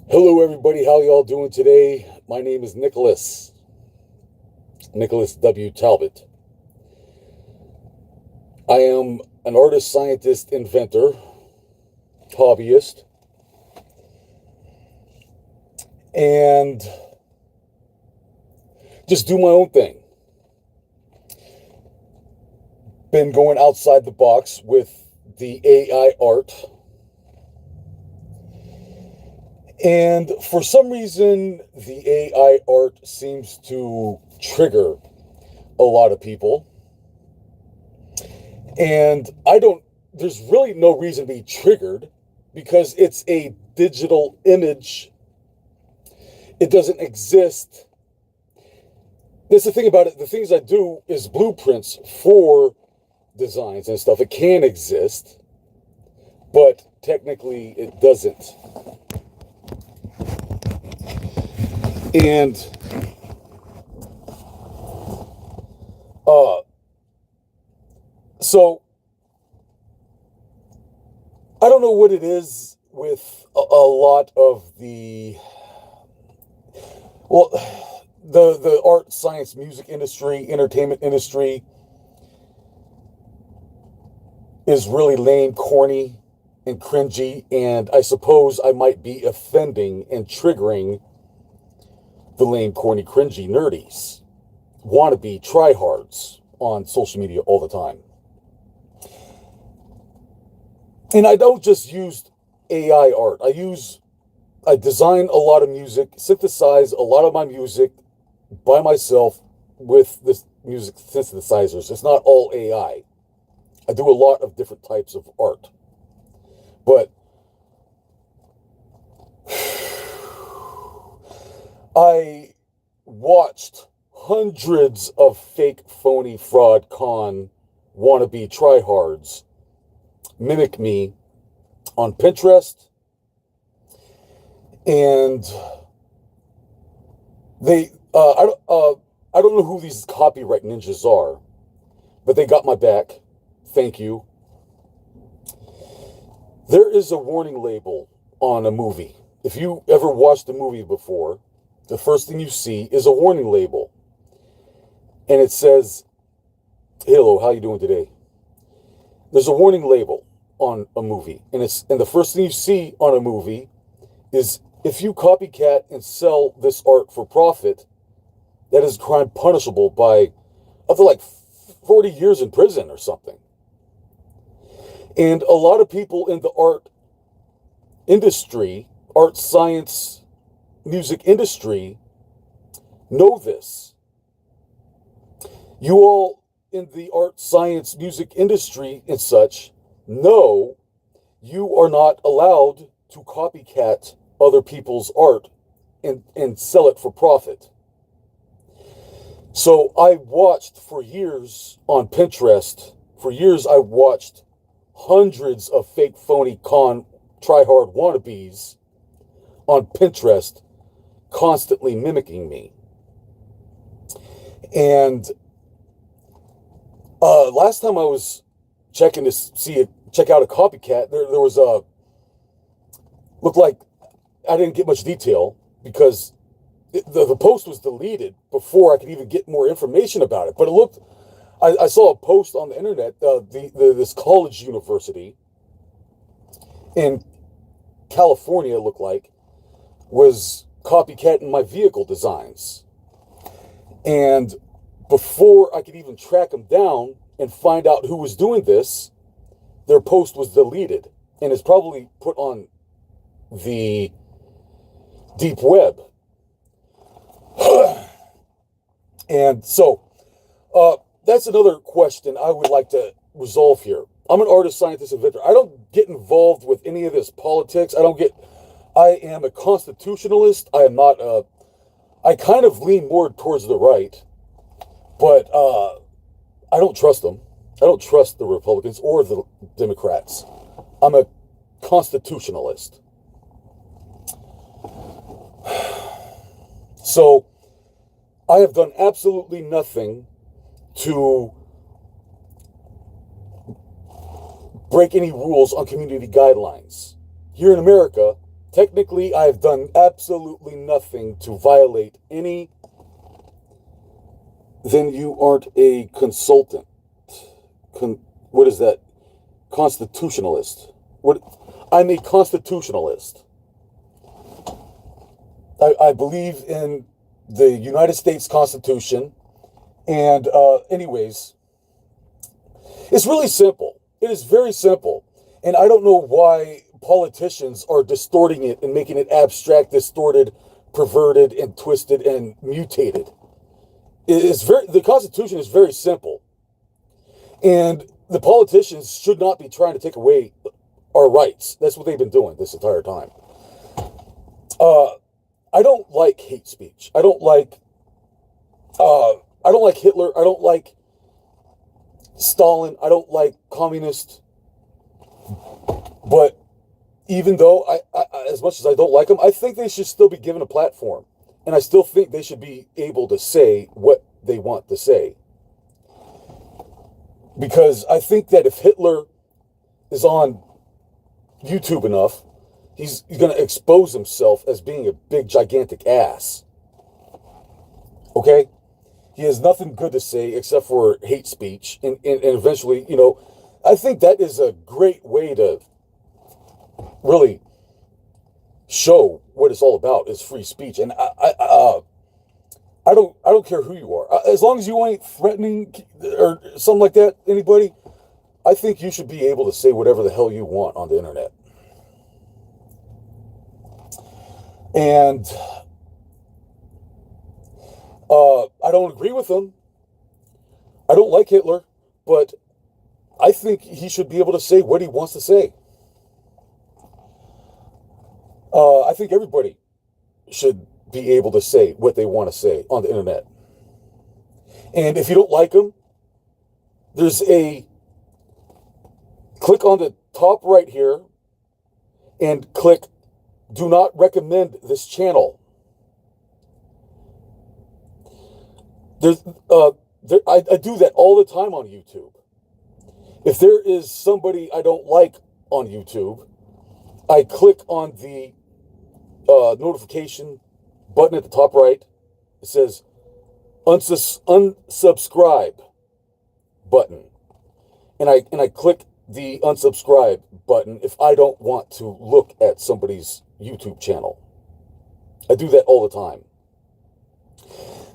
Hello, everybody. How y'all doing today? My name is Nicholas W. Talbot. I am an artist, scientist, inventor, hobbyist, and just do my own thing. Been going outside the box with the AI art. And for some reason, the AI art seems to trigger a lot of people. And there's really no reason to be triggered because it's a digital image. It doesn't exist. That's the thing about it. The things I do is blueprints for designs and stuff. It can exist, but technically it doesn't. And uh, so I don't know what it is with a lot of well, the art, science, music industry, entertainment industry is really lame, corny, and cringy, and I suppose I might be offending and triggering the lame, corny, cringy nerdies, wannabe tryhards on social media all the time. And I don't just use AI art. I design a lot of music, synthesize a lot of my music by myself with this music synthesizers. It's not all AI. I do a lot of different types of art. But I watched hundreds of fake, phony, fraud, con, wannabe tryhards mimic me on Pinterest, and they I don't know who these copyright ninjas are, but they got my back. Thank you. There is a warning label on a movie. If you ever watched a movie before, the first thing you see is a warning label, and it says, "Hello, how you doing today?" There's a warning label on a movie, and the first thing you see on a movie is, if you copycat and sell this art for profit, that is a crime punishable by up to like 40 years in prison or something. And a lot of people in the art industry, art, science, music industry know this. You all in the art, science, music industry and such know you are not allowed to copycat other people's art and sell it for profit. So I watched for years on Pinterest, for years I watched hundreds of fake, phony, con, try-hard wannabes on Pinterest constantly mimicking me. And last time I was checking to check out a copycat, there was looked like I didn't get much detail because the post was deleted before I could even get more information about it. But I saw a post on the internet, this college university in California, it looked like, was copycatting my vehicle designs. And before I could even track them down and find out who was doing this, their post was deleted. And it's probably put on the deep web. And so that's another question I would like to resolve here. I'm an artist, scientist, inventor. I don't get involved with any of this politics. I am a constitutionalist. I kind of lean more towards the right, but I don't trust them. I don't trust the Republicans or the Democrats. I'm a constitutionalist. So I have done absolutely nothing to break any rules on community guidelines. Here in America, technically I have done absolutely nothing to violate any, then you aren't a consultant. What is that? Constitutionalist. What? I'm a constitutionalist. I believe in the United States Constitution. And anyways, it's really simple. It is very simple. And I don't know why politicians are distorting it and making it abstract, distorted, perverted, and twisted and mutated. The Constitution is very simple. And the politicians should not be trying to take away our rights. That's what they've been doing this entire time. I don't like hate speech. I don't like Hitler. I don't like Stalin. I don't like communists. But even though as much as I don't like them, I think they should still be given a platform. And I still think they should be able to say what they want to say. Because I think that if Hitler is on YouTube enough, he's going to expose himself as being a big, gigantic ass. Okay? He has nothing good to say except for hate speech. And eventually, I think that is a great way to really show what it's all about, is free speech. And I don't care who you are. As long as you ain't threatening or something like that, anybody, I think you should be able to say whatever the hell you want on the internet. And I don't agree with him. I don't like Hitler, but I think he should be able to say what he wants to say. I think everybody should be able to say what they want to say on the internet. And if you don't like him, there's a click on the top right here and click do not recommend this channel. I do that all the time on YouTube. If there is somebody I don't like on YouTube, I click on the notification button at the top right. It says unsubscribe button. And I click the unsubscribe button if I don't want to look at somebody's YouTube channel. I do that all the time.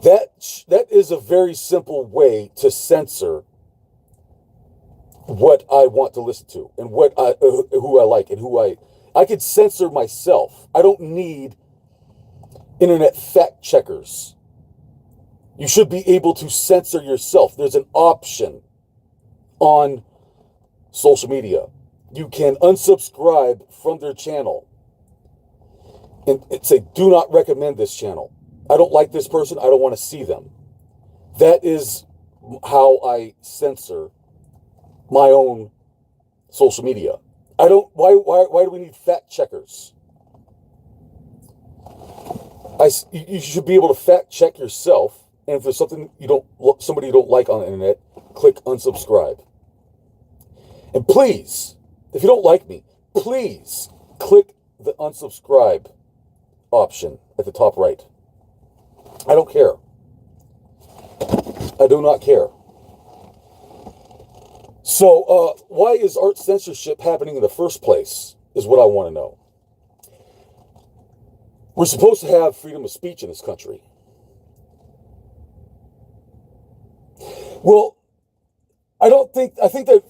That is a very simple way to censor what I want to listen to and who I like and who I could censor myself. I don't need internet fact checkers. You should be able to censor yourself. There's an option on social media. You can unsubscribe from their channel and say, do not recommend this channel. I don't like this person. I don't want to see them. That is how I censor my own social media. Why do we need fact checkers? You should be able to fact check yourself. And if there's somebody you don't like on the internet, click unsubscribe. And please, if you don't like me, please click the unsubscribe option at the top right. I don't care. I do not care. So, why is art censorship happening in the first place, is what I want to know. We're supposed to have freedom of speech in this country. Well, I think that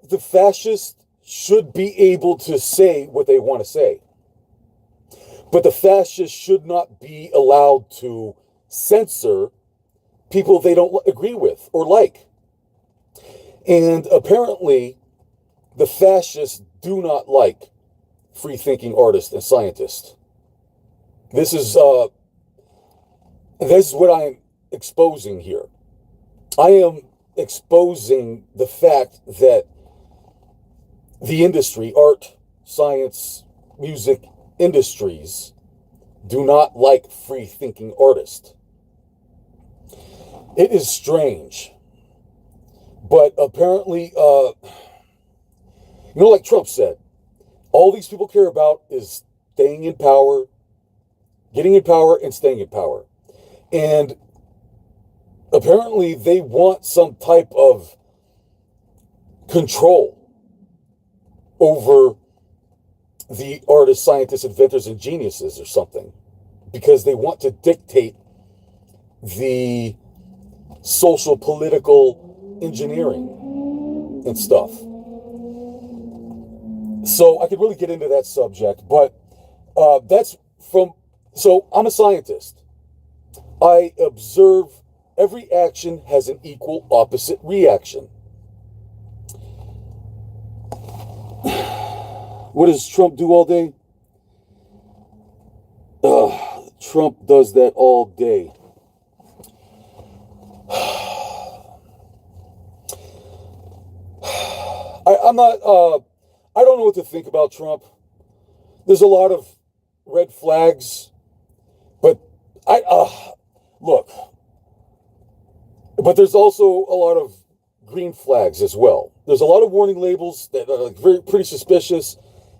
the fascists should be able to say what they want to say. But the fascists should not be allowed to censor people they don't agree with or like. And apparently, the fascists do not like free-thinking artists and scientists. This is what I am exposing here. I am exposing the fact that the industry, art, science, music industries, do not like free-thinking artists. It is strange. But apparently, like Trump said, all these people care about is staying in power, getting in power, and staying in power. And apparently they want some type of control over the artists, scientists, inventors, and geniuses or something, because they want to dictate the social, political engineering and stuff. So I could really get into that subject, but so I'm a scientist. I observe every action has an equal opposite reaction. What does Trump do all day? Trump does that all day. I don't know what to think about Trump. There's a lot of red flags, but look, but there's also a lot of green flags as well. There's a lot of warning labels that are pretty suspicious,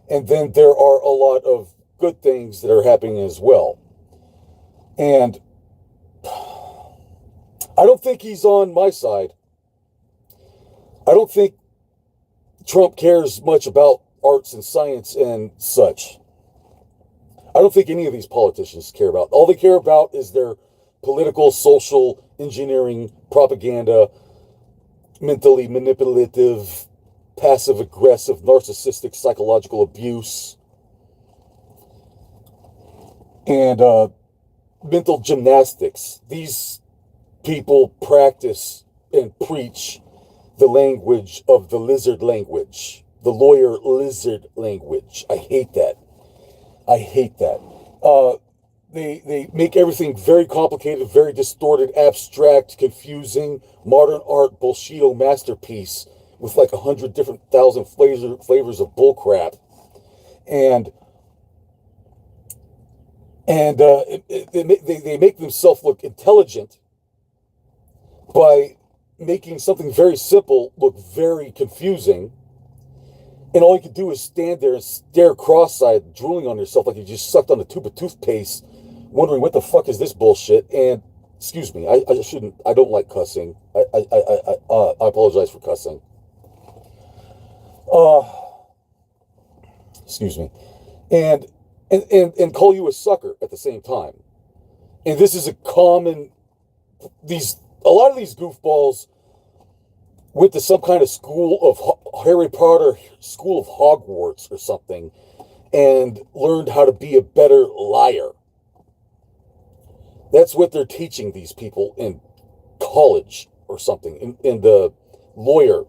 and then there are a lot of good things that are happening as well. And I don't think he's on my side. I don't think Trump cares much about arts and science and such. I don't think any of these politicians care about. All they care about is their political, social, engineering, propaganda, mentally manipulative, passive-aggressive, narcissistic, psychological abuse, and mental gymnastics. These people practice and preach the language of the lizard language, the lawyer lizard language. I hate that. I hate that. They make everything very complicated, very distorted, abstract, confusing, modern art bullshito masterpiece with like 100 different thousand flavors of bullcrap. And they make themselves look intelligent by making something very simple look very confusing. And all you can do is stand there and stare cross-eyed, drooling on yourself like you just sucked on a tube of toothpaste, wondering what the fuck is this bullshit. And excuse me, I don't like cussing. I apologize for cussing. Excuse me. And call you a sucker at the same time. And this is a common, a lot of these goofballs went to some kind of school of Harry Potter, school of Hogwarts or something, and learned how to be a better liar. That's what they're teaching these people in college or something, in the lawyer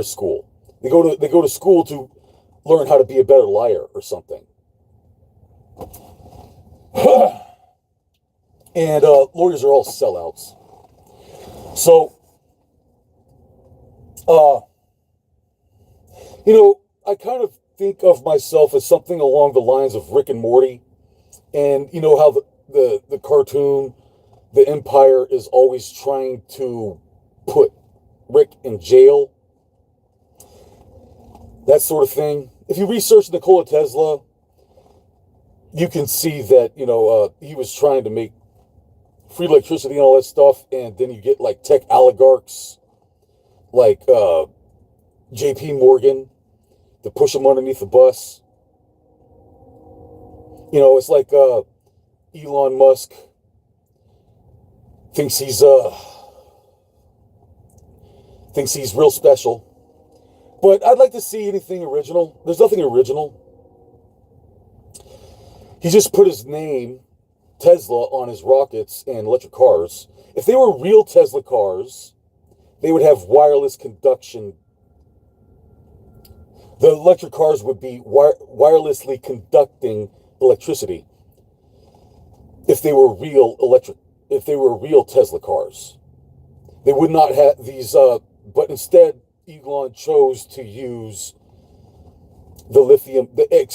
school. They go to school to learn how to be a better liar or something. And lawyers are all sellouts. So, I kind of think of myself as something along the lines of Rick and Morty. And you know how the cartoon, the Empire, is always trying to put Rick in jail? That sort of thing. If you research Nikola Tesla, you can see that, he was trying to make free electricity and all that stuff, and then you get like tech oligarchs like J.P. Morgan to push him underneath the bus. It's like Elon Musk thinks he's real special. But I'd like to see anything original. There's nothing original. He just put his name, Tesla, on his rockets and electric cars. If they were real Tesla cars, they would have wireless conduction. The electric cars would be wirelessly conducting electricity. If they were real Tesla cars, they would not have these. But instead, Elon chose to use the lithium,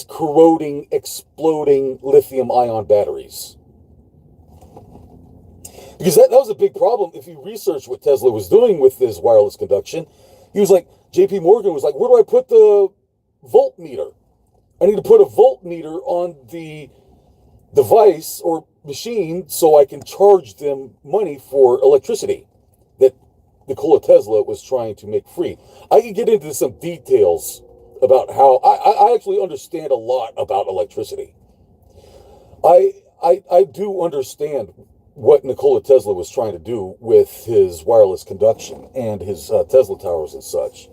corroding, exploding lithium-ion batteries. Because that was a big problem. If you research what Tesla was doing with this wireless conduction, he was like, J.P. Morgan was like, where do I put the voltmeter? I need to put a voltmeter on the device or machine so I can charge them money for electricity that Nikola Tesla was trying to make free. I can get into some details about how I actually understand a lot about electricity. I do understand what Nikola Tesla was trying to do with his wireless conduction and his Tesla towers and such.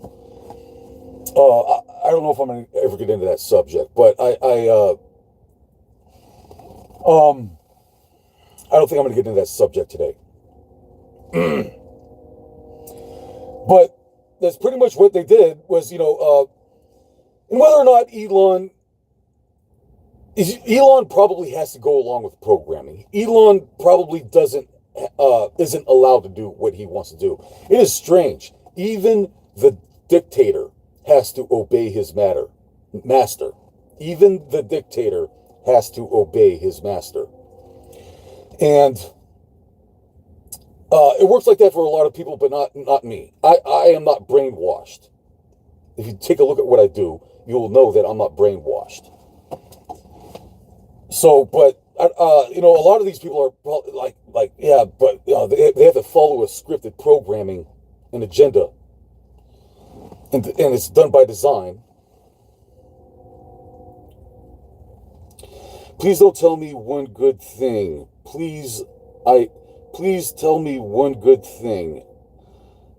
I don't know if I'm going to ever get into that subject, but I don't think I'm going to get into that subject today. But that's pretty much what they did was, and whether or not Elon probably has to go along with programming. Elon probably isn't allowed to do what he wants to do. It is strange. Even the dictator has to obey his master. Even the dictator has to obey his master. And it works like that for a lot of people, but not me. I am not brainwashed. If you take a look at what I do, you will know that I'm not brainwashed. So, but a lot of these people are probably like, yeah, but they have to follow a scripted programming, an agenda, and it's done by design. Please don't tell me one good thing. Please tell me one good thing.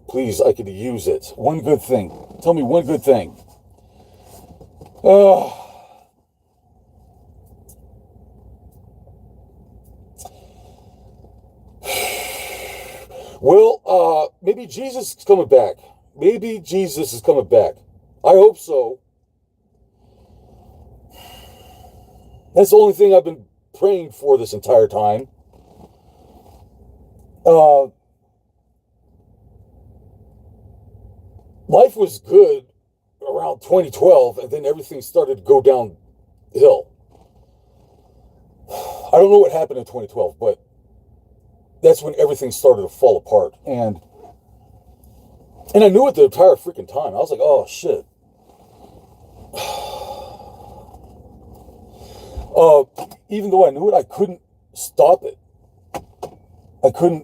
Please, I could use it. One good thing. Tell me one good thing. Well, maybe Jesus is coming back. Maybe Jesus is coming back. I hope so. That's the only thing I've been praying for this entire time. Life was good around 2012, and then everything started to go downhill. I don't know what happened in 2012, but that's when everything started to fall apart. And I knew it the entire freaking time. I was like, oh, shit. Even though I knew it, I couldn't stop it. I couldn't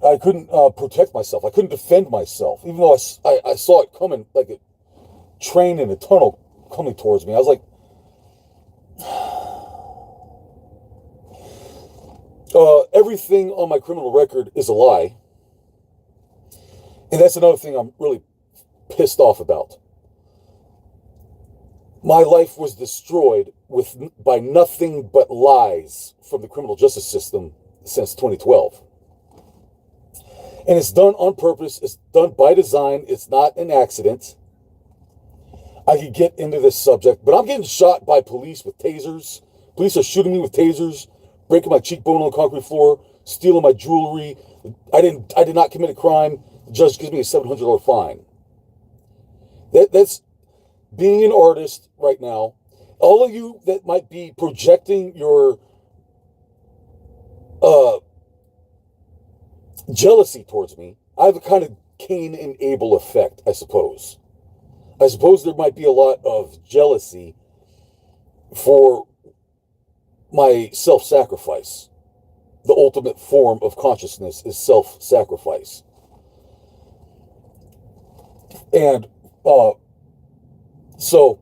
protect myself. I couldn't defend myself. Even though I saw it coming like a train in a tunnel coming towards me. I was like, everything on my criminal record is a lie. And that's another thing I'm really pissed off about. My life was destroyed by nothing but lies from the criminal justice system since 2012. And it's done on purpose. It's done by design. It's not an accident. I could get into this subject, but I'm getting shot by police with tasers. Police are shooting me with tasers, breaking my cheekbone on the concrete floor, stealing my jewelry. I did not commit a crime. The judge gives me a $700 fine. That's being an artist right now. All of you that might be projecting your jealousy towards me, I have a kind of Cain and Abel effect, I suppose. I suppose there might be a lot of jealousy for my self-sacrifice. The ultimate form of consciousness is self-sacrifice. And so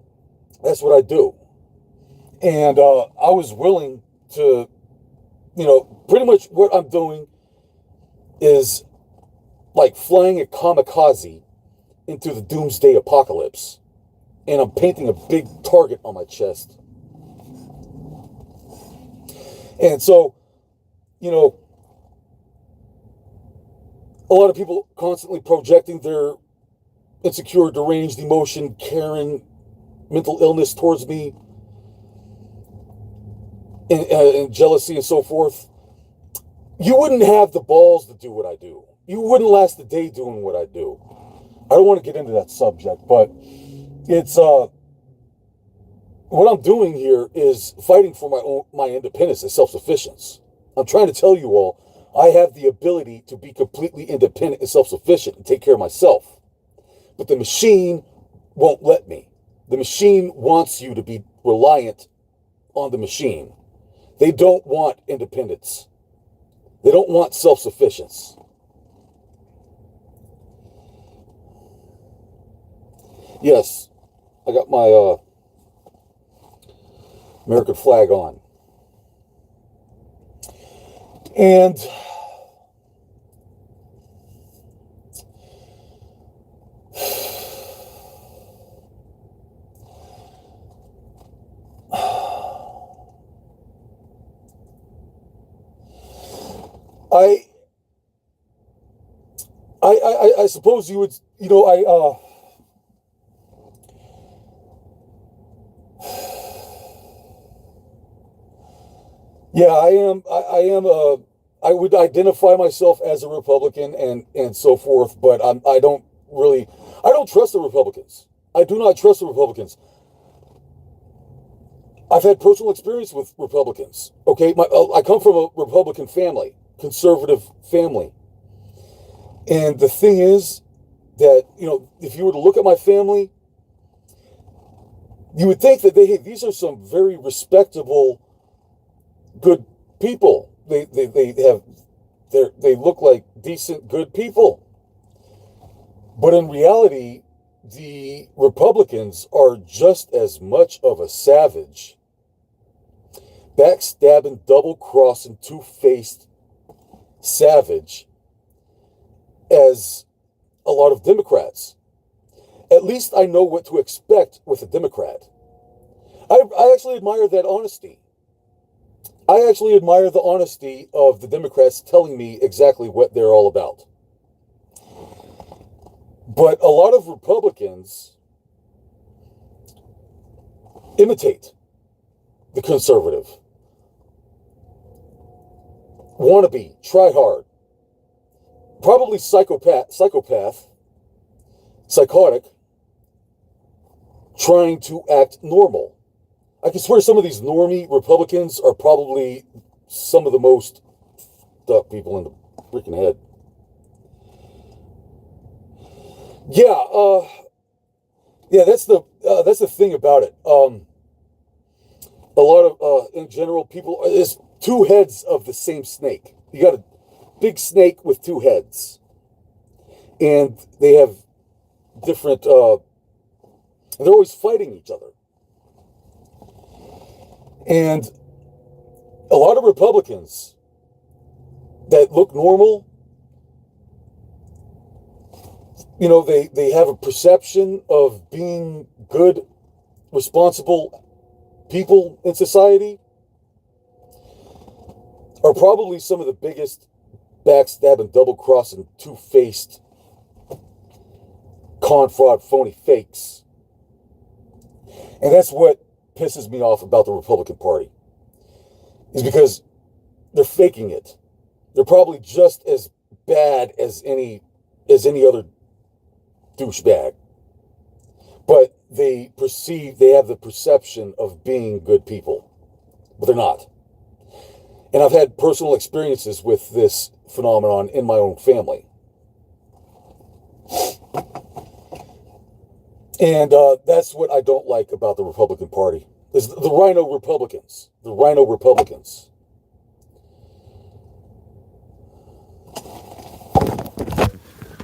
that's what I do. And I was willing to, pretty much what I'm doing is like flying a kamikaze into the doomsday apocalypse. And I'm painting a big target on my chest. And so, a lot of people constantly projecting their insecure, deranged emotion, Karen, mental illness towards me, and jealousy and so forth. You wouldn't have the balls to do what I do. You wouldn't last a day doing what I do. I don't want to get into that subject, but it's what I'm doing here is fighting for my independence and self-sufficiency. I'm trying to tell you all, I have the ability to be completely independent and self-sufficient and take care of myself. But the machine won't let me. The machine wants you to be reliant on the machine. They don't want independence. They don't want self-sufficiency. Yes, I got my American flag on. And I suppose you would, yeah, I would identify myself as a Republican and so forth, but I don't trust the Republicans. I do not trust the Republicans. I've had personal experience with Republicans. Okay, I come from a Republican family, conservative family. And the thing is that, if you were to look at my family, you would think that these are some very respectable, good people. They look like decent, good people. But in reality, the Republicans are just as much of a savage, backstabbing, double-crossing, two-faced savage as a lot of Democrats. At least I know what to expect with a Democrat. I actually admire that honesty. I actually admire the honesty of the Democrats telling me exactly what they're all about. But a lot of Republicans imitate the conservative. Wannabe, try hard. Probably psychopath, psychotic, trying to act normal. I can swear some of these normie Republicans are probably some of the most f***ed up people in the freaking head. Yeah, that's the thing about it. A lot of in general, people, there's two heads of the same snake. You got a big snake with two heads, and they have different. They're always fighting each other, and a lot of Republicans that look normal, they have a perception of being good, responsible people in society, are probably some of the biggest backstabbing, double-crossing, two-faced, con, fraud, phony fakes. And that's what pisses me off about the Republican Party, is because they're faking it. They're probably just as bad as any other douchebag. But they have the perception of being good people, but they're not. And I've had personal experiences with this phenomenon in my own family. And that's what I don't like about the Republican Party, is the Rhino Republicans. The Rhino Republicans.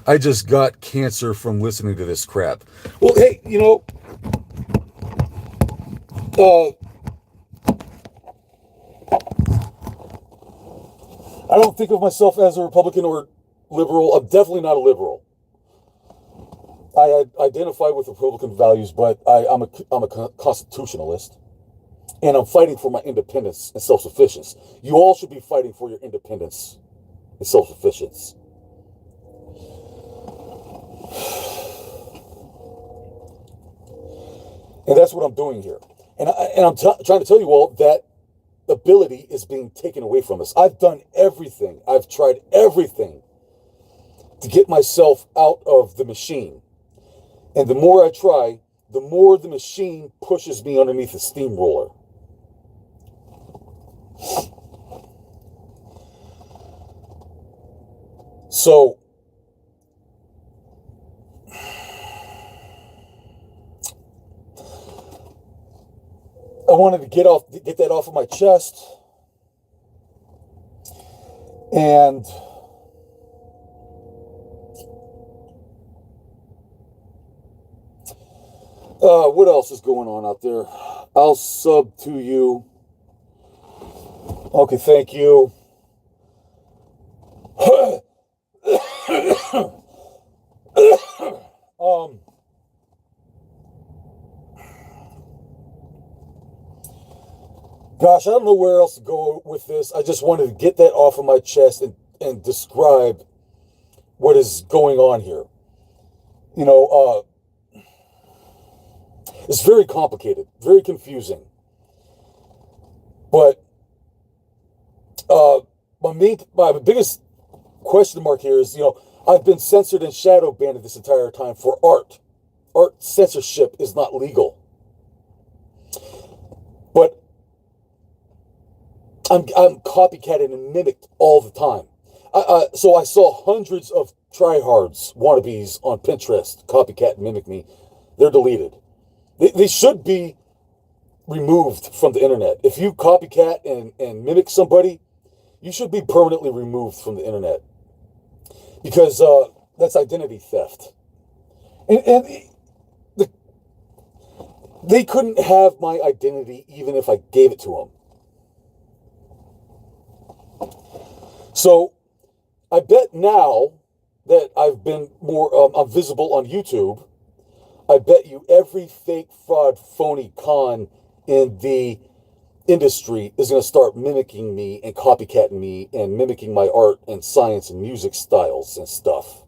I just got cancer from listening to this crap. Well, hey, I don't think of myself as a Republican or liberal. I'm definitely not a liberal. I identify with Republican values, but I'm a constitutionalist, and I'm fighting for my independence and self-sufficiency. You all should be fighting for your independence and self-sufficiency. And that's what I'm doing here. And I'm trying to tell you all that ability is being taken away from us. I've done everything. I've tried everything to get myself out of the machine. And the more I try, the more the machine pushes me underneath a steamroller. So, I wanted to get that off of my chest. And what else is going on out there? I'll sub to you. Okay, thank you. Gosh, I don't know where else to go with this. I just wanted to get that off of my chest and describe what is going on here. You know, it's very complicated, very confusing. But my biggest question mark here is, I've been censored and shadow banned this entire time for art. Art censorship is not legal. But I'm copycatted and mimicked all the time. So I saw hundreds of tryhards, wannabes on Pinterest, copycat and mimic me. They're deleted. They should be removed from the internet. If you copycat and mimic somebody, you should be permanently removed from the internet. Because that's identity theft. And they couldn't have my identity even if I gave it to them. So I bet now that I've been more I'm visible on YouTube, I bet you every fake, fraud, phony con in the industry is going to start mimicking me and copycatting me and mimicking my art and science and music styles and stuff.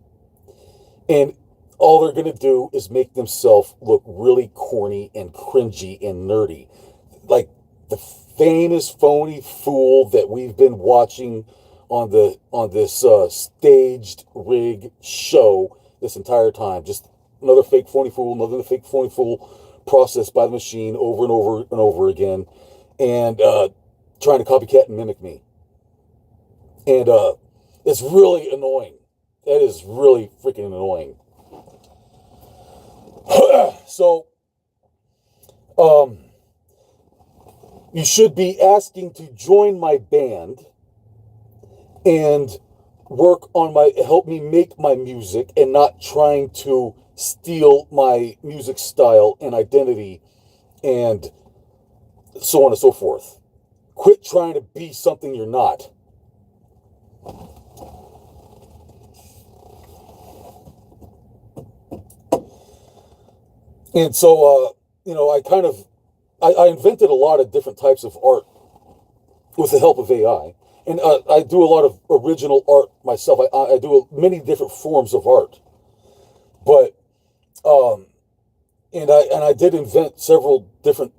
And all they're going to do is make themselves look really corny and cringy and nerdy. Like the famous phony fool that we've been watching on this staged rig show this entire time. Just another fake phony fool, another fake phony fool processed by the machine over and over and over again, and trying to copycat and mimic me. And it's really annoying. That is really freaking annoying. So you should be asking to join my band and help me make my music, and not trying to steal my music style and identity and so on and so forth. Quit trying to be something you're not. And so, I invented a lot of different types of art with the help of AI. And I do a lot of original art myself. I do many different forms of art. But, and I did invent several different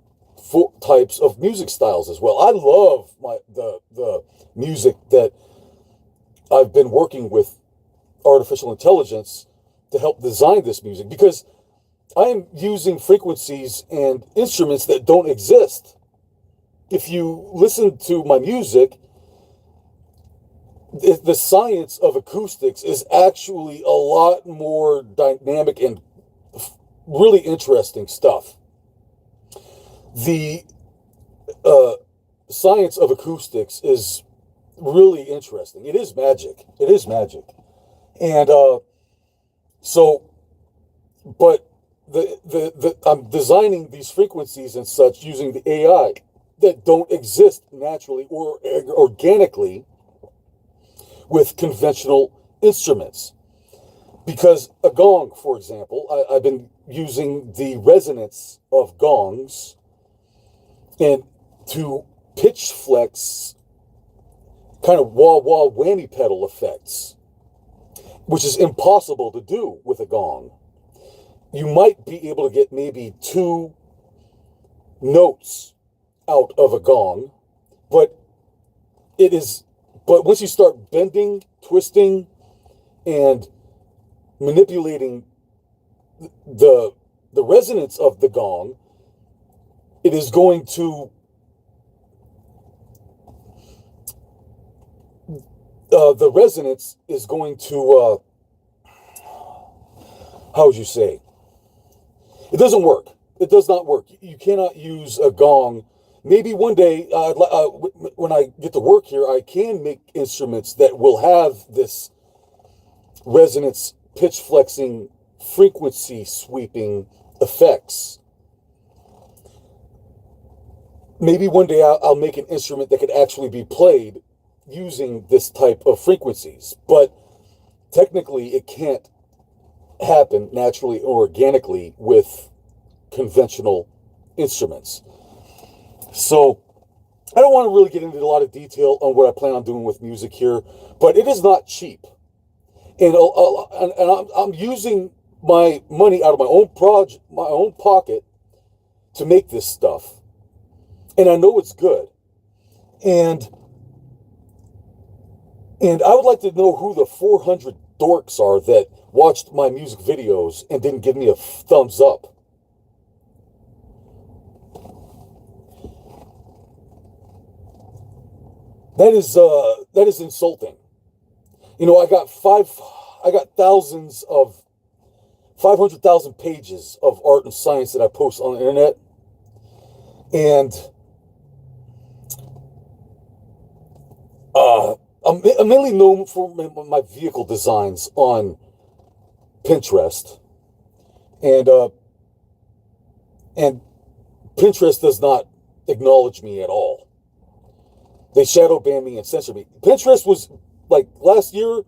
types of music styles as well. I love the music that I've been working with artificial intelligence to help design this music, because I am using frequencies and instruments that don't exist. If you listen to my music, the science of acoustics is actually a lot more dynamic and really interesting stuff. The science of acoustics is really interesting. It is magic. It is magic. And but I'm designing these frequencies and such using the AI that don't exist naturally or organically with conventional instruments. Because a gong, for example, I've been using the resonance of gongs and to pitch flex kind of wah-wah whammy pedal effects, which is impossible to do with a gong. You might be able to get maybe 2 notes out of a gong, but once you start bending, twisting, and manipulating the resonance of the gong, it is going to the resonance is going to how would you say? It doesn't work. It does not work. You cannot use a gong maybe one day, when I get to work here, I can make instruments that will have this resonance, pitch flexing, frequency sweeping effects. Maybe one day I'll make an instrument that could actually be played using this type of frequencies. But technically, it can't happen naturally or organically with conventional instruments. So I don't want to really get into a lot of detail on what I plan on doing with music here, but it is not cheap. And I'm using my money out of my own pocket to make this stuff. And I know it's good. And I would like to know who the 400 dorks are that watched my music videos and didn't give me a thumbs up. That is insulting. You know, I got 500,000 pages of art and science that I post on the internet. And I'm mainly known for my vehicle designs on Pinterest. And Pinterest does not acknowledge me at all. They shadow ban me and censor me. Pinterest was, like, last year,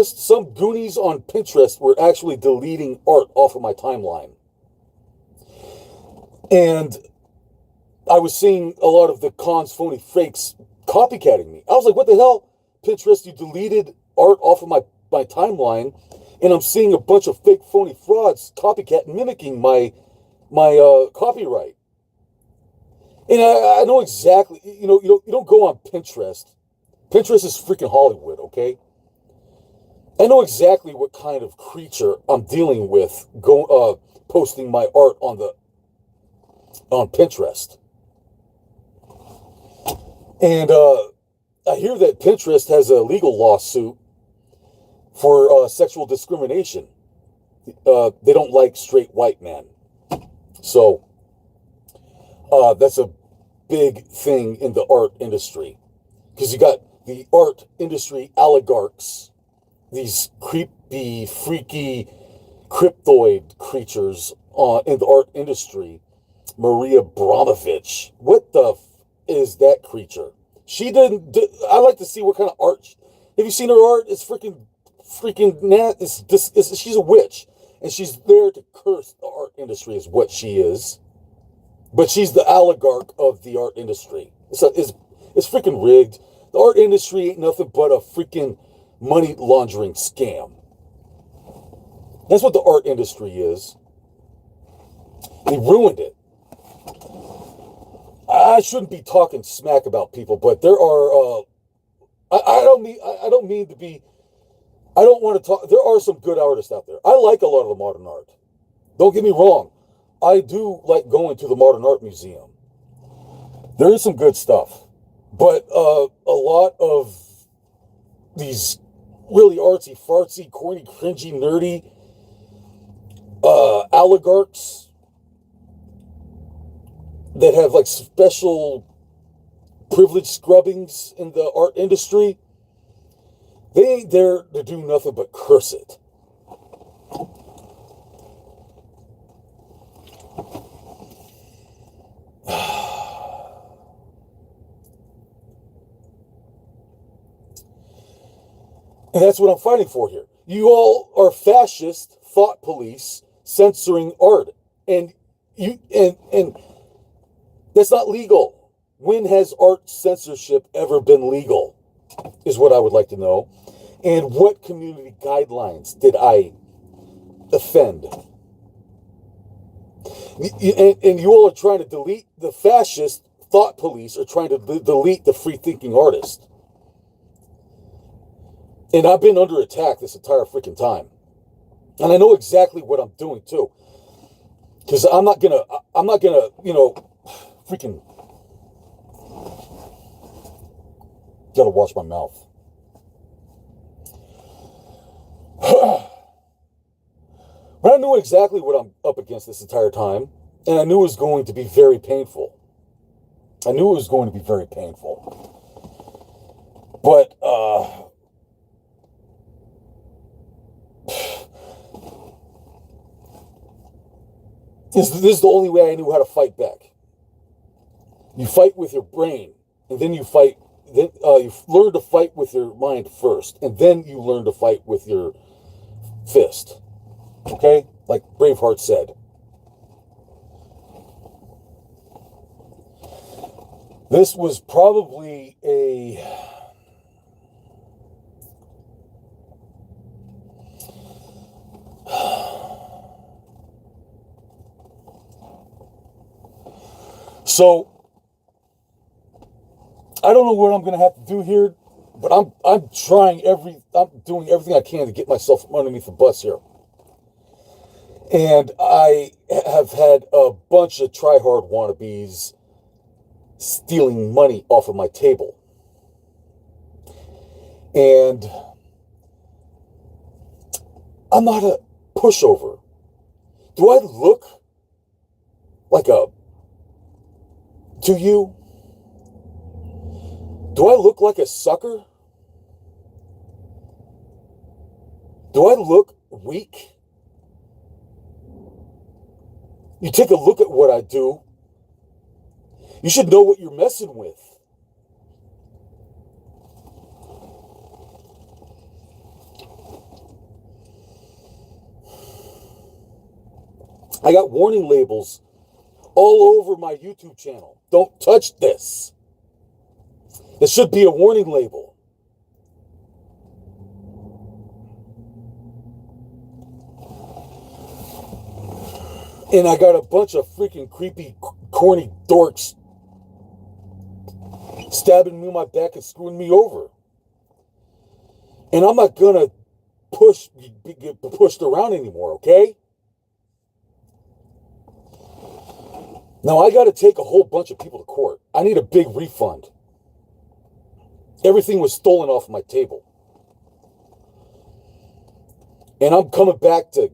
some Goonies on Pinterest were actually deleting art off of my timeline. And I was seeing a lot of the cons, phony fakes copycatting me. I was like, what the hell? Pinterest, you deleted art off of my timeline, and I'm seeing a bunch of fake, phony frauds copycat and mimicking my copyright. And I know exactly, you don't go on Pinterest. Pinterest is freaking Hollywood, okay? I know exactly what kind of creature I'm dealing with posting my art on Pinterest. And I hear that Pinterest has a legal lawsuit for sexual discrimination. They don't like straight white men. So that's a big thing in the art industry. Because you got the art industry oligarchs, these creepy, freaky, cryptoid creatures in the art industry. Maria Abramovich. What the is that creature? She didn't. I like to see what kind of art. Have you seen her art? It's freaking she's a witch, and she's there to curse the art industry. Is what she is. But she's the oligarch of the art industry. It's freaking rigged. The art industry ain't nothing but a freaking money laundering scam. That's what the art industry is. They ruined it. I shouldn't be talking smack about people, but there are. I don't want to talk. There are some good artists out there. I like a lot of the modern art. Don't get me wrong. I do like going to the Modern Art Museum. There is some good stuff, but a lot of these really artsy, fartsy, corny, cringy, nerdy oligarchs that have like special privilege scrubbings in the art industry, they ain't there to do nothing but curse it. And that's what I'm fighting for here. You all are fascist thought police censoring art. And that's not legal. When has art censorship ever been legal? Is what I would like to know. And what community guidelines did I offend? And you all are trying to delete the fascist thought police, are trying to delete the free thinking artist. And I've been under attack this entire freaking time. And I know exactly what I'm doing too. Because I'm not gonna, freaking, gotta watch my mouth. But I knew exactly what I'm up against this entire time. And I knew it was going to be very painful. I knew it was going to be very painful. But, this is the only way I knew how to fight back. You fight with your brain, and then you fight. Then you learn to fight with your mind first, and then you learn to fight with your fist. Okay, like Braveheart said. This was probably a so. I don't know what I'm going to have to do here, but I'm doing everything I can to get myself from underneath the bus here. And I have had a bunch of try-hard wannabes stealing money off of my table. And I'm not a pushover. Do I look like a to you? Do I look like a sucker? Do I look weak? You take a look at what I do. You should know what you're messing with. I got warning labels all over my YouTube channel. Don't touch this. There should be a warning label. And I got a bunch of freaking creepy, corny dorks stabbing me in my back and screwing me over. And I'm not gonna get pushed around anymore, okay? Now I gotta take a whole bunch of people to court. I need a big refund. Everything was stolen off my table. And I'm coming back to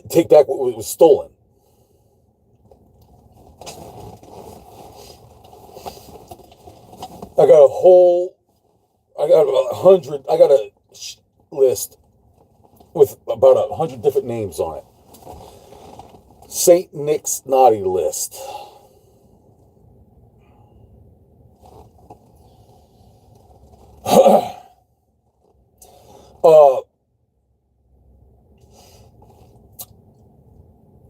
take back what was stolen. I got a list with about 100 different names on it. Saint Nick's naughty list.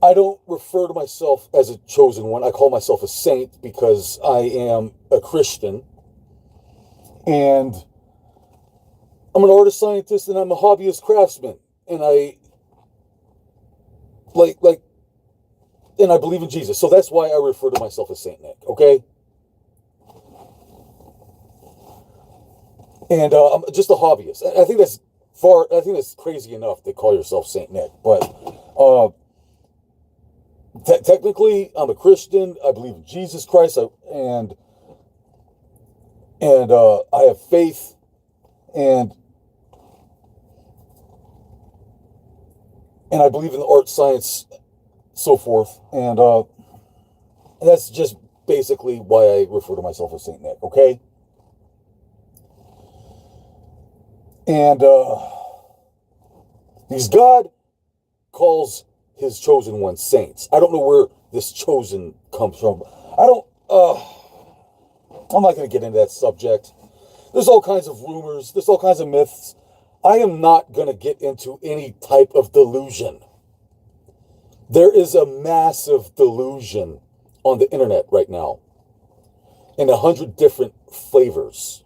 I don't refer to myself as a chosen one. I call myself a saint because I am a Christian. And I'm an artist scientist and I'm a hobbyist craftsman. And I and I believe in Jesus. So that's why I refer to myself as Saint Nick, okay? And I'm just a hobbyist. I think that's crazy enough to call yourself Saint Nick. But technically, I'm a Christian. I believe in Jesus Christ, and I have faith, and I believe in the art, science, so forth, and that's just basically why I refer to myself as Saint Nick. Okay, and because God calls his chosen ones saints. I don't know where this chosen comes from. I'm not going to get into that subject. There's all kinds of rumors. There's all kinds of myths. I am not going to get into any type of delusion. There is a massive delusion on the internet right now in 100 different flavors.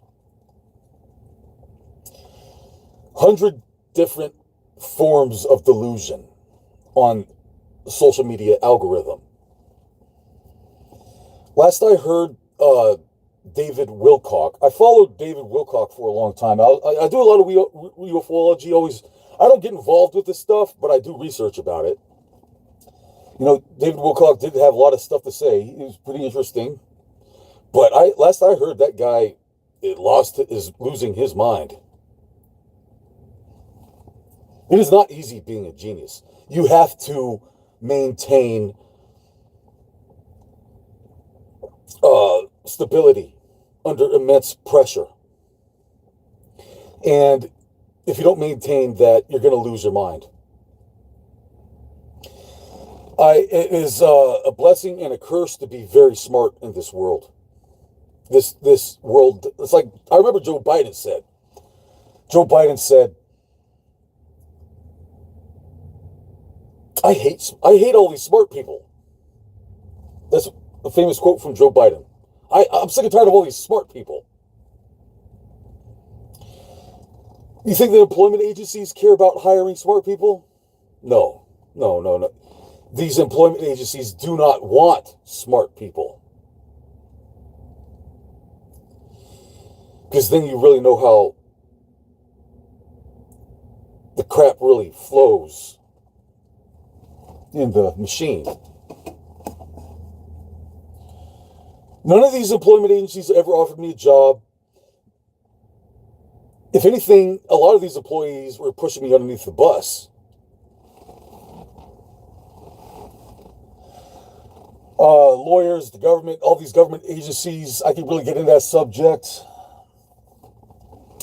100 different forms of delusion on social media algorithm. Last I heard, David Wilcock. I followed David Wilcock for a long time. I do a lot of ufology. I don't get involved with this stuff, but I do research about it. You know, David Wilcock did have a lot of stuff to say. He was pretty interesting. But last I heard, that guy is losing his mind. It is not easy being a genius. You have to maintain stability under immense pressure. And if you don't maintain that, you're going to lose your mind. It is a blessing and a curse to be very smart in this world. This world, it's like, I remember Joe Biden said, I hate all these smart people. That's a famous quote from Joe Biden. I'm sick and tired of all these smart people. You think the employment agencies care about hiring smart people? No. These employment agencies do not want smart people. Because then you really know how the crap really flows in the machine. None of these employment agencies ever offered me a job. If anything, a lot of these employees were pushing me underneath the bus. Lawyers, the government, all these government agencies, I could really get into that subject.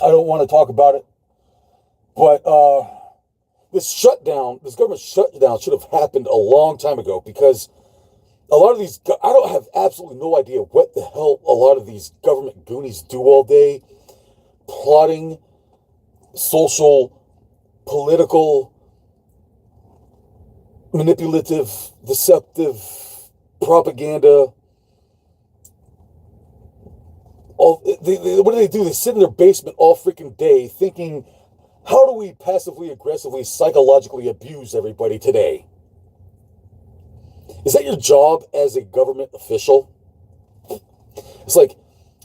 I don't want to talk about it. But this government shutdown should have happened a long time ago, because a lot of these, I don't have absolutely no idea what the hell a lot of these government goonies do all day. Plotting social, political, manipulative, deceptive propaganda. What do? They sit in their basement all freaking day thinking, how do we passively, aggressively, psychologically abuse everybody today? Is that your job as a government official? It's like,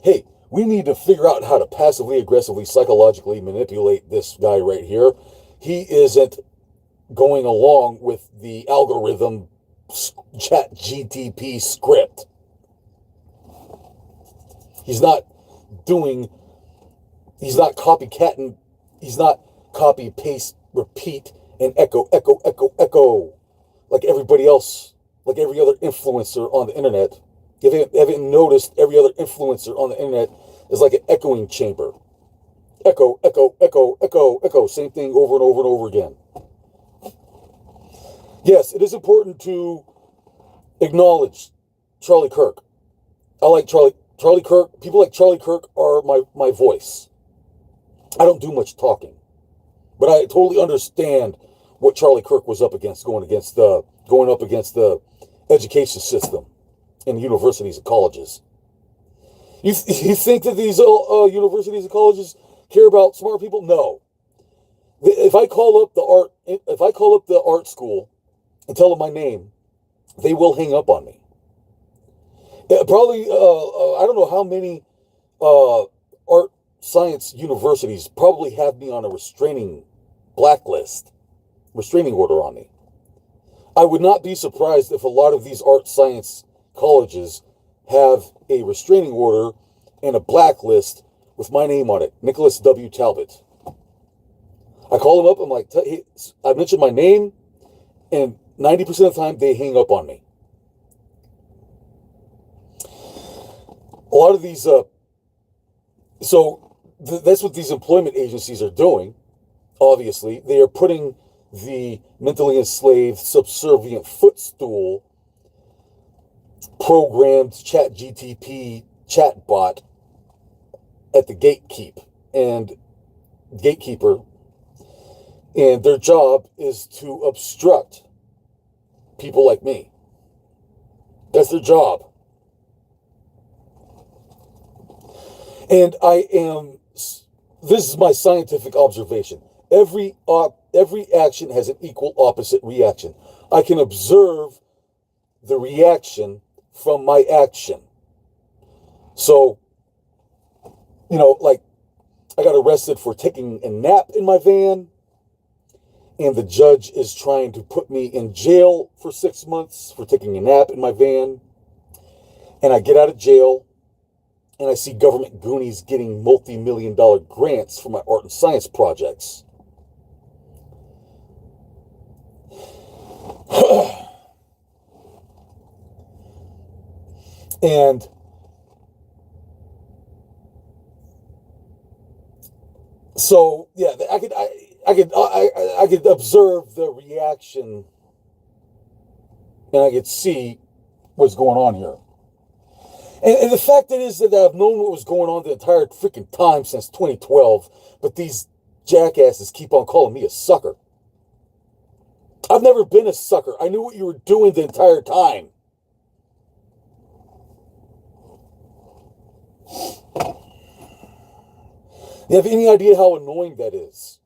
hey, we need to figure out how to passively, aggressively, psychologically manipulate this guy right here. He isn't going along with the algorithm chat GTP script. He's not copycatting, he's not copy, paste, repeat, and echo, like everybody else, like every other influencer on the internet. If you haven't noticed, every other influencer on the internet is like an echoing chamber. Echo, same thing over and over and over again. Yes, it is important to acknowledge Charlie Kirk. I like Charlie Kirk. People like Charlie Kirk are my voice. I don't do much talking, but I totally understand what Charlie Kirk was up against, going up against the education system in universities and colleges. You think that these universities and colleges care about smart people? No. If I call up the art school and tell them my name, they will hang up on me. Probably, I don't know how many art science universities probably have me on a restraining order on me. I would not be surprised if a lot of these art science colleges have a restraining order and a blacklist with my name on it, Nicholas W. Talbot. I call them up, I'm like, hey, I mentioned my name, and 90% of the time they hang up on me. A lot of these, that's what these employment agencies are doing. Obviously, they are putting the mentally enslaved, subservient footstool programmed chat GTP chatbot at the gatekeeper, and their job is to obstruct people like me. That's their job. And this is my scientific observation. Every action has an equal opposite reaction. I can observe the reaction from my action. So, like, I got arrested for taking a nap in my van, and the judge is trying to put me in jail for 6 months for taking a nap in my van. And I get out of jail, and I see government goonies getting multi-million-dollar grants for my art and science projects. And So yeah, I could observe the reaction, and I could see what's going on here. And the fact that is that I've known what was going on the entire freaking time since 2012, but these jackasses keep on calling me a sucker. I've never been a sucker. I knew what you were doing the entire time. You have any idea how annoying that is?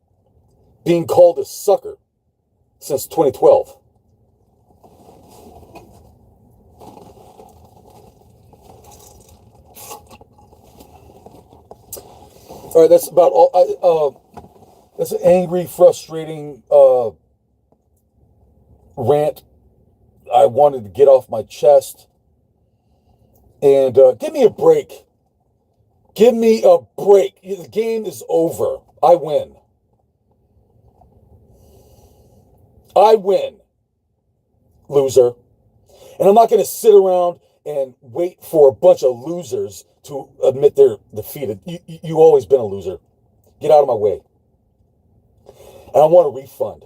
Being called a sucker since 2012. All right, that's about all. That's an angry, frustrating rant I wanted to get off my chest. And give me a break. Give me a break. The game is over. I win. I win, loser. And I'm not going to sit around and wait for a bunch of losers to admit they're defeated. You've always been a loser. Get out of my way. And I want a refund.